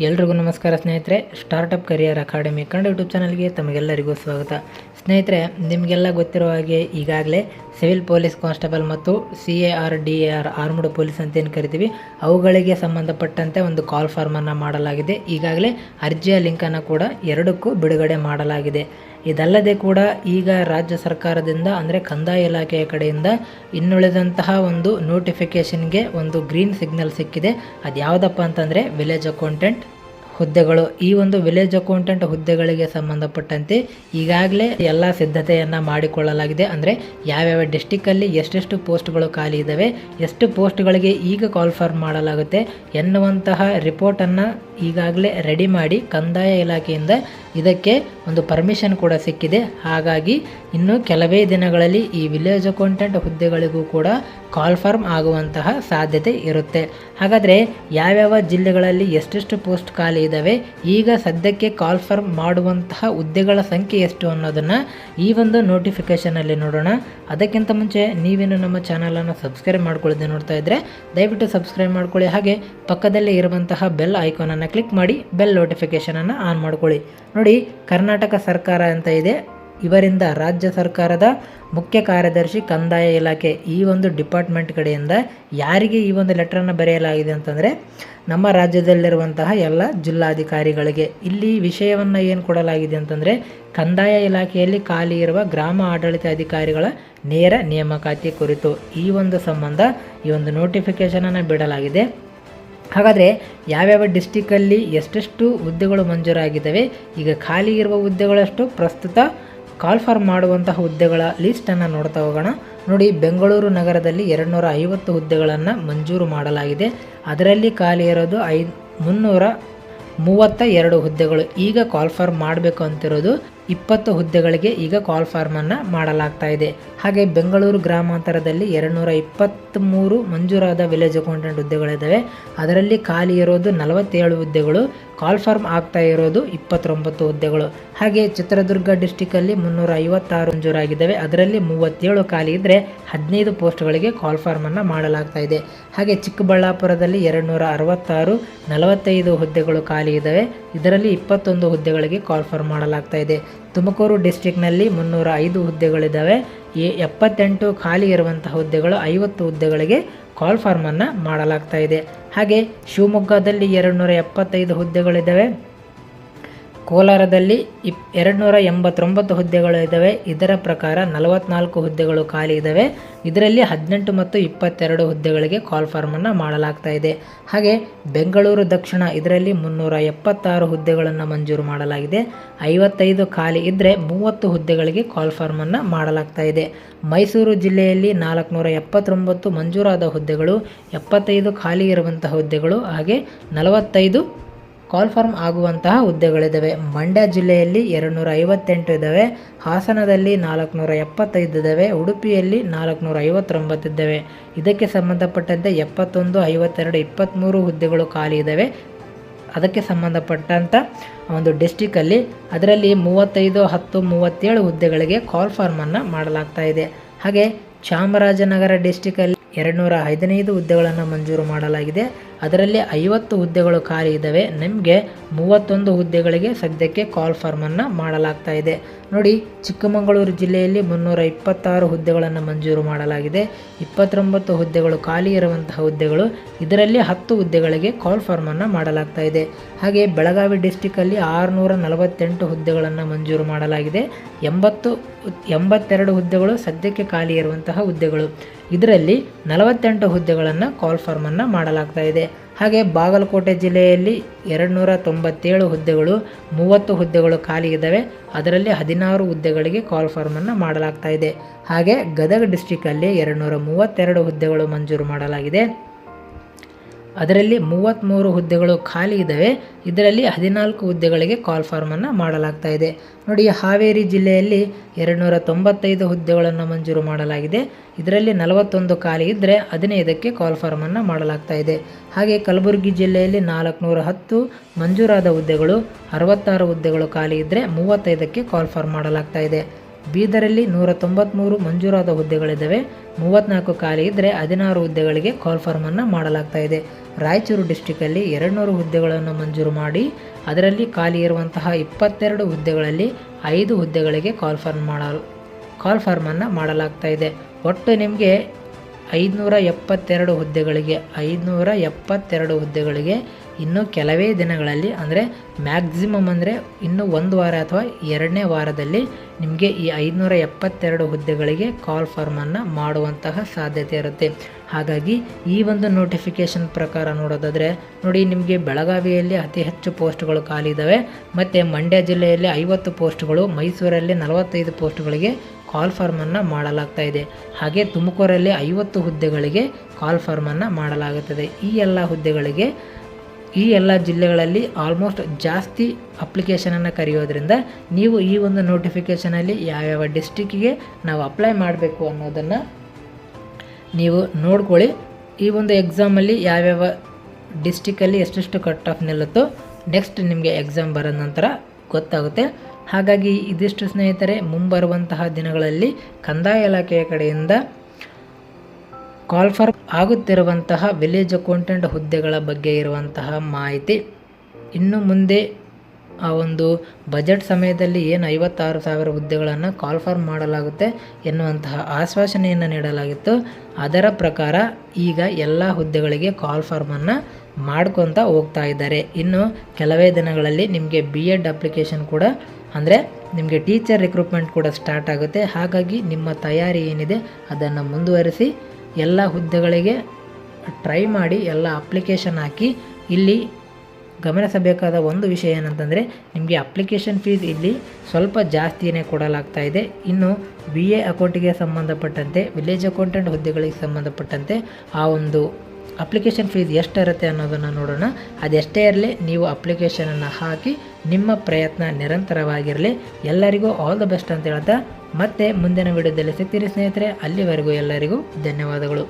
ಎಲ್ರಿಗೂ ನಮಸ್ಕಾರ ಸ್ನೇಹಿತರೆ. Startup career academy Kannada YouTube ಚಾನಲ್ಗೆ ತಮಗೆಲ್ಲರಿಗೂ ಸ್ವಾಗತ. ಸ್ನೇಹಿತರೆ, ನಿಮಗೆಲ್ಲ ಗೊತ್ತಿರೋ ಹಾಗೆ ಈಗಾಗಲೇ ಸಿವಿಲ್ ಪೊಲೀಸ್ ಕಾನ್ಸ್ಟೇಬಲ್ ಮತ್ತು CAR ಆರ್ಮ್ಡ್ ಪೊಲೀಸ್ ಅಂತ ಏನು ಕರಿತೀವಿ, ಅವುಗಳಿಗೆ ಸಂಬಂಧಪಟ್ಟಂತೆ ಒಂದು ಕಾಲ್ ಫಾರ್ಮನ್ನು ಮಾಡಲಾಗಿದೆ. ಈಗಾಗಲೇ ಅರ್ಜಿಯ ಲಿಂಕನ್ನು ಕೂಡ ಎರಡಕ್ಕೂ ಬಿಡುಗಡೆ ಮಾಡಲಾಗಿದೆ. ಇದಲ್ಲದೆ ಕೂಡ ಈಗ ರಾಜ್ಯ ಸರ್ಕಾರದಿಂದ ಅಂದರೆ ಕಂದಾಯ ಇಲಾಖೆಯ ಕಡೆಯಿಂದ ಇನ್ನುಳಿದಂತಹ ಒಂದು ನೋಟಿಫಿಕೇಷನ್ಗೆ ಒಂದು ಗ್ರೀನ್ ಸಿಗ್ನಲ್ ಸಿಕ್ಕಿದೆ. ಅದು ಯಾವುದಪ್ಪ ಅಂತಂದರೆ ವಿಲೇಜ್ ಅಕೌಂಟೆಂಟ್ ಹುದ್ದೆಗಳು. ಈ ಒಂದು ವಿಲೇಜ್ ಅಕೌಂಟೆಂಟ್ ಹುದ್ದೆಗಳಿಗೆ ಸಂಬಂಧಪಟ್ಟಂತೆ ಈಗಾಗಲೇ ಎಲ್ಲ ಸಿದ್ಧತೆಯನ್ನು ಮಾಡಿಕೊಳ್ಳಲಾಗಿದೆ. ಅಂದರೆ ಯಾವ್ಯಾವ ಡಿಸ್ಟಿಕ್ಕಲ್ಲಿ ಎಷ್ಟೆಷ್ಟು ಪೋಸ್ಟ್ಗಳು ಖಾಲಿ ಇದ್ದಾವೆ, ಎಷ್ಟು ಪೋಸ್ಟ್ಗಳಿಗೆ ಈಗ ಕಾಲ್ ಫಾರ್ಮ್ ಮಾಡಲಾಗುತ್ತೆ ಎನ್ನುವಂತಹ ರಿಪೋರ್ಟನ್ನು ಈಗಾಗಲೇ ರೆಡಿ ಮಾಡಿ ಕಂದಾಯ ಇಲಾಖೆಯಿಂದ ಇದಕ್ಕೆ ಒಂದು ಪರ್ಮಿಷನ್ ಕೂಡ ಸಿಕ್ಕಿದೆ. ಹಾಗಾಗಿ ಇನ್ನು ಕೆಲವೇ ದಿನಗಳಲ್ಲಿ ಈ ವಿಲೇಜ್ ಅಕೌಂಟೆಂಟ್ ಹುದ್ದೆಗಳಿಗೂ ಕೂಡ ಕಾಲ್ ಫಾರ್ಮ್ ಆಗುವಂತಹ ಸಾಧ್ಯತೆ ಇರುತ್ತೆ. ಹಾಗಾದರೆ ಯಾವ್ಯಾವ ಜಿಲ್ಲೆಗಳಲ್ಲಿ ಎಷ್ಟೆಷ್ಟು ಪೋಸ್ಟ್ ಖಾಲಿ ಇದ್ದಾವೆ, ಈಗ ಸದ್ಯಕ್ಕೆ ಕಾಲ್ ಫಾರ್ಮ್ ಮಾಡುವಂತಹ ಹುದ್ದೆಗಳ ಸಂಖ್ಯೆ ಎಷ್ಟು ಅನ್ನೋದನ್ನು ಈ ಒಂದು ನೋಟಿಫಿಕೇಷನಲ್ಲಿ ನೋಡೋಣ. ಅದಕ್ಕಿಂತ ಮುಂಚೆ ನೀವೇನು ನಮ್ಮ ಚಾನಲನ್ನು ಸಬ್ಸ್ಕ್ರೈಬ್ ಮಾಡ್ಕೊಳ್ಳದೆ ನೋಡ್ತಾ ಇದ್ದರೆ ದಯವಿಟ್ಟು ಸಬ್ಸ್ಕ್ರೈಬ್ ಮಾಡ್ಕೊಳ್ಳಿ. ಹಾಗೆ ಪಕ್ಕದಲ್ಲೇ ಇರುವಂತಹ ಬೆಲ್ ಐಕಾನನ್ನು ಕ್ಲಿಕ್ ಮಾಡಿ ಬೆಲ್ ನೋಟಿಫಿಕೇಷನನ್ನು ಆನ್ ಮಾಡ್ಕೊಳ್ಳಿ. ನೋಡಿ, ಕರ್ನಾಟಕ ಸರ್ಕಾರ ಅಂತ ಇದೆ, ಇವರಿಂದ ರಾಜ್ಯ ಸರ್ಕಾರದ ಮುಖ್ಯ ಕಾರ್ಯದರ್ಶಿ ಕಂದಾಯ ಇಲಾಖೆ ಈ ಒಂದು ಡಿಪಾರ್ಟ್ಮೆಂಟ್ ಕಡೆಯಿಂದ ಯಾರಿಗೆ ಈ ಒಂದು ಲೆಟ್ರನ್ನು ಬರೆಯಲಾಗಿದೆ ಅಂತಂದರೆ ನಮ್ಮ ರಾಜ್ಯದಲ್ಲಿರುವಂತಹ ಎಲ್ಲ ಜಿಲ್ಲಾಧಿಕಾರಿಗಳಿಗೆ. ಇಲ್ಲಿ ವಿಷಯವನ್ನು ಏನು ಕೊಡಲಾಗಿದೆ ಅಂತಂದರೆ ಕಂದಾಯ ಇಲಾಖೆಯಲ್ಲಿ ಖಾಲಿ ಇರುವ ಗ್ರಾಮ ಆಡಳಿತ ಅಧಿಕಾರಿಗಳ ನೇರ ನೇಮಕಾತಿ ಕುರಿತು ಈ ಒಂದು ಸಂಬಂಧ ಈ ಒಂದು ನೋಟಿಫಿಕೇಷನನ್ನು ಬಿಡಲಾಗಿದೆ. ಹಾಗಾದರೆ ಯಾವ್ಯಾವ ಡಿಸ್ಟಿಕ್ಕಲ್ಲಿ ಎಷ್ಟೆಷ್ಟು ಹುದ್ದೆಗಳು ಮಂಜೂರಾಗಿದ್ದಾವೆ, ಈಗ ಖಾಲಿ ಇರುವ ಹುದ್ದೆಗಳಷ್ಟು ಪ್ರಸ್ತುತ ಕಾಲ್ ಫಾರ್ಮ್ ಮಾಡುವಂತಹ ಹುದ್ದೆಗಳ ಲಿಸ್ಟನ್ನು ನೋಡ್ತಾ ಹೋಗೋಣ. ನೋಡಿ, ಬೆಂಗಳೂರು ನಗರದಲ್ಲಿ 250 ಹುದ್ದೆಗಳನ್ನು ಮಂಜೂರು ಮಾಡಲಾಗಿದೆ. ಅದರಲ್ಲಿ ಖಾಲಿ ಇರೋದು 332 ಹುದ್ದೆಗಳು. ಈಗ ಕಾಲ್ ಫಾರ್ಮ್ ಮಾಡಬೇಕು ಅಂತಿರೋದು 20 ಹುದ್ದೆಗಳಿಗೆ ಈಗ ಕಾಲ್ ಫಾರ್ಮನ್ನು ಮಾಡಲಾಗ್ತಾ ಇದೆ. ಹಾಗೆ ಬೆಂಗಳೂರು ಗ್ರಾಮಾಂತರದಲ್ಲಿ 223 ಮಂಜೂರಾದ ವಿಲೇಜ್ ಅಕೌಂಟೆಂಟ್ ಹುದ್ದೆಗಳಿದ್ದಾವೆ. ಅದರಲ್ಲಿ ಖಾಲಿ ಇರೋದು 47 ಹುದ್ದೆಗಳು, ಕಾಲ್ ಫಾರ್ಮ್ ಆಗ್ತಾ ಇರೋದು 29 ಹುದ್ದೆಗಳು. ಹಾಗೆ ಚಿತ್ರದುರ್ಗ ಡಿಸ್ಟಿಕಲ್ಲಿ 356 ಮಂಜೂರಾಗಿದ್ದಾವೆ. ಅದರಲ್ಲಿ 37 ಖಾಲಿ ಇದ್ದರೆ 15 ಪೋಸ್ಟ್ಗಳಿಗೆ ಕಾಲ್ ಫಾರ್ಮನ್ನು ಮಾಡಲಾಗ್ತಾ ಇದೆ. ಹಾಗೆ ಚಿಕ್ಕಬಳ್ಳಾಪುರದಲ್ಲಿ 266 45 ಹುದ್ದೆಗಳು ಖಾಲಿ ಇದ್ದಾವೆ. ಇದರಲ್ಲಿ 21 ಹುದ್ದೆಗಳಿಗೆ ಕಾಲ್ ಫಾರ್ಮ್ ಮಾಡಲಾಗ್ತಾ ಇದೆ. ತುಮಕೂರು ಡಿಸ್ಟಿಕ್ನಲ್ಲಿ 305 ಹುದ್ದೆಗಳಿದ್ದಾವೆ. 78 ಖಾಲಿ ಇರುವಂತಹ ಹುದ್ದೆಗಳು, 50 ಹುದ್ದೆಗಳಿಗೆ ಕಾಲ್ ಫಾರ್ಮನ್ನು ಮಾಡಲಾಗ್ತಾ ಇದೆ. ಹಾಗೆ ಶಿವಮೊಗ್ಗದಲ್ಲಿ 275 ಹುದ್ದೆಗಳಿದ್ದಾವೆ. ಕೋಲಾರದಲ್ಲಿ 289 ಹುದ್ದೆಗಳು ಇದ್ದಾವೆ. ಇದರ ಪ್ರಕಾರ 44 ಹುದ್ದೆಗಳು ಖಾಲಿ ಇದ್ದಾವೆ. ಇದರಲ್ಲಿ 18 ಮತ್ತು 22 ಹುದ್ದೆಗಳಿಗೆ ಕಾಲ್ ಫಾರ್ಮನ್ನು ಮಾಡಲಾಗ್ತಾ ಇದೆ. ಹಾಗೆ ಬೆಂಗಳೂರು ದಕ್ಷಿಣ ಇದರಲ್ಲಿ 376 ಹುದ್ದೆಗಳನ್ನು ಮಂಜೂರು ಮಾಡಲಾಗಿದೆ. 55 ಖಾಲಿ ಇದ್ದರೆ 30 ಹುದ್ದೆಗಳಿಗೆ ಕಾಲ್ ಫಾರ್ಮನ್ನು ಮಾಡಲಾಗ್ತಾ ಇದೆ. ಮೈಸೂರು ಜಿಲ್ಲೆಯಲ್ಲಿ 479 ಮಂಜೂರಾದ ಹುದ್ದೆಗಳು, 75 ಖಾಲಿ ಇರುವಂತಹ ಹುದ್ದೆಗಳು, ಹಾಗೆ 45 ಕಾಲ್ ಫಾರ್ಮ್ ಆಗುವಂತಹ ಹುದ್ದೆಗಳಿದ್ದಾವೆ. ಮಂಡ್ಯ ಜಿಲ್ಲೆಯಲ್ಲಿ 258 ಇದ್ದಾವೆ. ಹಾಸನದಲ್ಲಿ 475 ಇದ್ದಾವೆ. ಉಡುಪಿಯಲ್ಲಿ 459 ಇದ್ದಾವೆ. ಇದಕ್ಕೆ ಸಂಬಂಧಪಟ್ಟಂತೆ 71, 52, 23 ಹುದ್ದೆಗಳು ಖಾಲಿ ಇದ್ದಾವೆ. ಅದಕ್ಕೆ ಸಂಬಂಧಪಟ್ಟಂಥ ಒಂದು ಡಿಸ್ಟಿಕಲ್ಲಿ ಅದರಲ್ಲಿ 35, 10, 37 ಹುದ್ದೆಗಳಿಗೆ ಕಾಲ್ ಫಾರ್ಮನ್ನು ಮಾಡಲಾಗ್ತಾ ಇದೆ. ಹಾಗೆ ಚಾಮರಾಜನಗರ ಡಿಸ್ಟಿಕಲ್ಲಿ 215 ಹುದ್ದೆಗಳನ್ನು ಮಂಜೂರು ಮಾಡಲಾಗಿದೆ. ಅದರಲ್ಲಿ 50 ಹುದ್ದೆಗಳು ಖಾಲಿ ಇದ್ದಾವೆ. ನಿಮಗೆ 31 ಹುದ್ದೆಗಳಿಗೆ ಸದ್ಯಕ್ಕೆ ಕಾಲ್ ಫಾರ್ಮನ್ನು ಮಾಡಲಾಗ್ತಾ ಇದೆ. ನೋಡಿ, ಚಿಕ್ಕಮಗಳೂರು ಜಿಲ್ಲೆಯಲ್ಲಿ 326 ಹುದ್ದೆಗಳನ್ನು ಮಂಜೂರು ಮಾಡಲಾಗಿದೆ. 29 ಹುದ್ದೆಗಳು ಖಾಲಿ ಇರುವಂತಹ ಹುದ್ದೆಗಳು, ಇದರಲ್ಲಿ 10 ಹುದ್ದೆಗಳಿಗೆ ಕಾಲ್ ಫಾರ್ಮನ್ನು ಮಾಡಲಾಗ್ತಾ ಇದೆ. ಹಾಗೆ ಬೆಳಗಾವಿ ಡಿಸ್ಟಿಕಲ್ಲಿ 648 ಹುದ್ದೆಗಳನ್ನು ಮಂಜೂರು ಮಾಡಲಾಗಿದೆ. 82 ಹುದ್ದೆಗಳು ಸದ್ಯಕ್ಕೆ ಖಾಲಿ ಇರುವಂತಹ ಹುದ್ದೆಗಳು, ಇದರಲ್ಲಿ 48 ಹುದ್ದೆಗಳನ್ನು ಕಾಲ್ ಫಾರ್ಮನ್ನು ಮಾಡಲಾಗ್ತಾ ಇದೆ. ಹಾಗೆ ಬಾಗಲಕೋಟೆ ಜಿಲ್ಲೆಯಲ್ಲಿ 297 ಹುದ್ದೆಗಳು, 30 ಹುದ್ದೆಗಳು ಖಾಲಿ ಇದ್ದಾವೆ. ಅದರಲ್ಲಿ 16 ಹುದ್ದೆಗಳಿಗೆ ಕಾಲ್ ಫಾರ್ಮನ್ನು ಮಾಡಲಾಗ್ತಾ ಇದೆ. ಹಾಗೆ ಗದಗ ಡಿಸ್ಟಿಕಲ್ಲಿ 232 ಹುದ್ದೆಗಳು ಮಂಜೂರು ಮಾಡಲಾಗಿದೆ. ಅದರಲ್ಲಿ 33 ಹುದ್ದೆಗಳು ಖಾಲಿ ಇದ್ದಾವೆ. ಇದರಲ್ಲಿ 14 ಹುದ್ದೆಗಳಿಗೆ ಕಾಲ್ ಫಾರ್ಮನ್ನು ಮಾಡಲಾಗ್ತಾ ಇದೆ. ನೋಡಿ, ಹಾವೇರಿ ಜಿಲ್ಲೆಯಲ್ಲಿ 295 ಹುದ್ದೆಗಳನ್ನು ಮಂಜೂರು ಮಾಡಲಾಗಿದೆ. ಇದರಲ್ಲಿ 41 ಖಾಲಿ ಇದ್ದರೆ 15ಕ್ಕೆ ಕಾಲ್ ಫಾರ್ಮನ್ನು ಮಾಡಲಾಗ್ತಾ ಇದೆ. ಹಾಗೆ ಕಲಬುರಗಿ ಜಿಲ್ಲೆಯಲ್ಲಿ 410 ಮಂಜೂರಾದ ಹುದ್ದೆಗಳು, 66 ಹುದ್ದೆಗಳು ಖಾಲಿ ಇದ್ದರೆ 35ಕ್ಕೆ ಕಾಲ್ ಫಾರ್ಮ್ ಮಾಡಲಾಗ್ತಾ ಇದೆ. ಬೀದರಲ್ಲಿ 193 ಮಂಜೂರಾದ ಹುದ್ದೆಗಳಿದ್ದಾವೆ, 34 ಖಾಲಿ ಇದ್ದರೆ 16 ಹುದ್ದೆಗಳಿಗೆ ಕಾಲ್ ಫಾರ್ಮನ್ನು ಮಾಡಲಾಗ್ತಾ ಇದೆ. ರಾಯಚೂರು ಡಿಸ್ಟಿಕಲ್ಲಿ 200 ಹುದ್ದೆಗಳನ್ನು ಮಂಜೂರು ಮಾಡಿ ಅದರಲ್ಲಿ ಖಾಲಿ ಇರುವಂತಹ 22 ಹುದ್ದೆಗಳಲ್ಲಿ 5 ಹುದ್ದೆಗಳಿಗೆ ಕಾಲ್ ಫಾರ್ಮನ್ನು ಮಾಡಲಾಗ್ತಾ ಇದೆ. ಒಟ್ಟು ನಿಮಗೆ 572 ಹುದ್ದೆಗಳಿಗೆ ಇನ್ನು ಕೆಲವೇ ದಿನಗಳಲ್ಲಿ, ಅಂದರೆ ಮ್ಯಾಕ್ಸಿಮಮ್ ಅಂದರೆ ಇನ್ನು 1 ವಾರ ಅಥವಾ 2ನೇ ವಾರದಲ್ಲಿ ನಿಮಗೆ ಈ 572 ಹುದ್ದೆಗಳಿಗೆ ಕಾಲ್ ಫಾರ್ಮನ್ನು ಮಾಡುವಂತಹ ಸಾಧ್ಯತೆ ಇರುತ್ತೆ. ಹಾಗಾಗಿ ಈ ಒಂದು ನೋಟಿಫಿಕೇಷನ್ ಪ್ರಕಾರ ನೋಡೋದಾದರೆ ನೋಡಿ, ನಿಮಗೆ ಬೆಳಗಾವಿಯಲ್ಲಿ ಅತಿ ಹೆಚ್ಚು ಪೋಸ್ಟ್ಗಳು ಖಾಲಿ ಇದ್ದಾವೆ, ಮತ್ತು ಮಂಡ್ಯ ಜಿಲ್ಲೆಯಲ್ಲಿ 50 ಪೋಸ್ಟ್ಗಳು, ಮೈಸೂರಲ್ಲಿ 45 ಪೋಸ್ಟ್ಗಳಿಗೆ ಕಾಲ್ ಫಾರ್ಮನ್ನು ಮಾಡಲಾಗ್ತಾ ಇದೆ. ಹಾಗೆ ತುಮಕೂರಲ್ಲಿ 50 ಹುದ್ದೆಗಳಿಗೆ ಕಾಲ್ ಫಾರ್ಮನ್ನು ಮಾಡಲಾಗುತ್ತದೆ. ಈ ಎಲ್ಲ ಜಿಲ್ಲೆಗಳಲ್ಲಿ ಆಲ್ಮೋಸ್ಟ್ ಜಾಸ್ತಿ ಅಪ್ಲಿಕೇಶನನ್ನು ಕರೆಯೋದ್ರಿಂದ ನೀವು ಈ ಒಂದು ನೋಟಿಫಿಕೇಷನಲ್ಲಿ ಯಾವ್ಯಾವ ಡಿಸ್ಟಿಕ್ಕಿಗೆ ನಾವು ಅಪ್ಲೈ ಮಾಡಬೇಕು ಅನ್ನೋದನ್ನು ನೀವು ನೋಡ್ಕೊಳ್ಳಿ. ಈ ಒಂದು ಎಕ್ಸಾಮಲ್ಲಿ ಯಾವ್ಯಾವ ಡಿಸ್ಟಿಕಲ್ಲಿ ಎಷ್ಟೆಷ್ಟು ಕಟ್ ಆಫ್ ನಿಲ್ಲುತ್ತೋ ನೆಕ್ಸ್ಟ್ ನಿಮಗೆ ಎಕ್ಸಾಮ್ ಬರೋದ ನಂತರ ಗೊತ್ತಾಗುತ್ತೆ. ಹಾಗಾಗಿ ಇದಿಷ್ಟು ಸ್ನೇಹಿತರೆ, ಮುಂಬರುವಂತಹ ದಿನಗಳಲ್ಲಿ ಕಂದಾಯ ಇಲಾಖೆಯ ಕಡೆಯಿಂದ ಕಾಲ್ ಫಾರ್ಮ್ ಆಗುತ್ತಿರುವಂತಹ ವಿಲೇಜ್ ಅಕೌಂಟೆಂಟ್ ಹುದ್ದೆಗಳ ಬಗ್ಗೆ ಇರುವಂತಹ ಮಾಹಿತಿ. ಇನ್ನು ಮುಂದೆ ಆ ಒಂದು ಬಜೆಟ್ ಸಮಯದಲ್ಲಿ ಏನು 56,000 ಹುದ್ದೆಗಳನ್ನು ಕಾಲ್ ಫಾರ್ಮ್ ಮಾಡಲಾಗುತ್ತೆ ಎನ್ನುವಂತಹ ಆಶ್ವಾಸನೆಯನ್ನು ನೀಡಲಾಗಿತ್ತು. ಅದರ ಪ್ರಕಾರ ಈಗ ಎಲ್ಲ ಹುದ್ದೆಗಳಿಗೆ ಕಾಲ್ ಫಾರ್ಮನ್ನು ಮಾಡ್ಕೊತ ಹೋಗ್ತಾ ಇದ್ದಾರೆ. ಇನ್ನು ಕೆಲವೇ ದಿನಗಳಲ್ಲಿ ನಿಮಗೆ BEd ಅಪ್ಲಿಕೇಶನ್ ಕೂಡ, ಅಂದರೆ ನಿಮಗೆ ಟೀಚರ್ ರಿಕ್ರೂಟ್ಮೆಂಟ್ ಕೂಡ ಸ್ಟಾರ್ಟ್ ಆಗುತ್ತೆ. ಹಾಗಾಗಿ ನಿಮ್ಮ ತಯಾರಿ ಏನಿದೆ ಅದನ್ನು ಮುಂದುವರಿಸಿ ಎಲ್ಲ ಹುದ್ದೆಗಳಿಗೆ ಟ್ರೈ ಮಾಡಿ, ಎಲ್ಲ ಅಪ್ಲಿಕೇಶನ್ ಹಾಕಿ. ಇಲ್ಲಿ ಗಮನಿಸಬೇಕಾದ ಒಂದು ವಿಷಯ ಏನಂತಂದರೆ, ನಿಮಗೆ ಅಪ್ಲಿಕೇಶನ್ ಫೀಸ್ ಇಲ್ಲಿ ಸ್ವಲ್ಪ ಜಾಸ್ತಿಯೇ ಕೊಡಲಾಗ್ತಾ ಇದೆ. ಇನ್ನು BA ಅಕೌಂಟಿಗೆ ಸಂಬಂಧಪಟ್ಟಂತೆ, ವಿಲೇಜ್ ಅಕೌಂಟೆಂಟ್ ಹುದ್ದೆಗಳಿಗೆ ಸಂಬಂಧಪಟ್ಟಂತೆ ಆ ಒಂದು ಅಪ್ಲಿಕೇಶನ್ ಫೀಸ್ ಎಷ್ಟಿರುತ್ತೆ ಅನ್ನೋದನ್ನು ನೋಡೋಣ. ಅದೆಷ್ಟೇ ಇರಲಿ, ನೀವು ಅಪ್ಲಿಕೇಶನನ್ನು ಹಾಕಿ ನಿಮ್ಮ ಪ್ರಯತ್ನ ನಿರಂತರವಾಗಿರಲಿ. ಎಲ್ಲರಿಗೂ ಆಲ್ ದ ಬೆಸ್ಟ್ ಅಂತ ಹೇಳ್ತಾ ಮತ್ತೆ ಮುಂದಿನ ವಿಡಿಯೋದಲ್ಲಿ ಸಿಗ್ತೀರಿ ಸ್ನೇಹಿತರೆ. ಅಲ್ಲಿವರೆಗೂ ಎಲ್ಲರಿಗೂ ಧನ್ಯವಾದಗಳು.